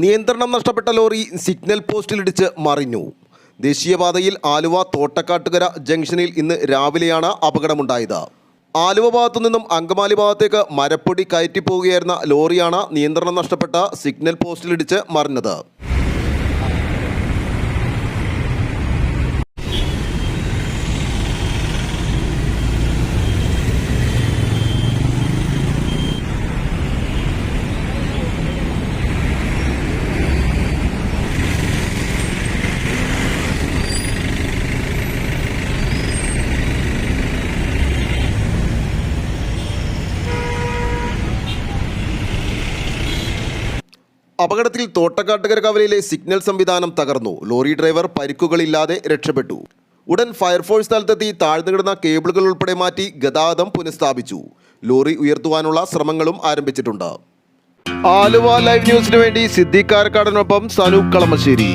നിയന്ത്രണം നഷ്ടപ്പെട്ട lorry signal പോസ്റ്റിലിടിച്ച് മറിഞ്ഞു. ദേശീയപാതയിൽ ആലുവ തോട്ടക്കാട്ടുകര ജംഗ്ഷനിൽ ഇന്ന് രാവിലെയാണ് അപകടമുണ്ടായത്. ആലുവ ഭാഗത്തു നിന്നും അങ്കമാലി ഭാഗത്തേക്ക് മരപ്പൊടി കയറ്റിപ്പോവുകയായിരുന്ന ലോറിയാണ് നിയന്ത്രണം നഷ്ടപ്പെട്ട സിഗ്നൽ പോസ്റ്റിലിടിച്ച് മറിഞ്ഞത്. അപകടത്തിൽ തോട്ടക്കാട്ടുകര കവലയിലെ സിഗ്നൽ സംവിധാനം തകർന്നു. ലോറി ഡ്രൈവർ പരിക്കുകളില്ലാതെ രക്ഷപ്പെട്ടു. ഉടൻ ഫയർഫോഴ്സ് സ്ഥലത്തെത്തി താഴ്ന്നുകിടന്ന കേബിളുകൾ ഉൾപ്പെടെ മാറ്റി ഗതാഗതം പുനഃസ്ഥാപിച്ചു. ലോറി ഉയർത്തുവാനുള്ള ശ്രമങ്ങളും ആരംഭിച്ചിട്ടുണ്ട്. ആലുവ ലൈവ് ന്യൂസിനു വേണ്ടി സിദ്ദീഖ് കാരക്കാടിനൊപ്പം സനൂപ് കളമശ്ശേരി.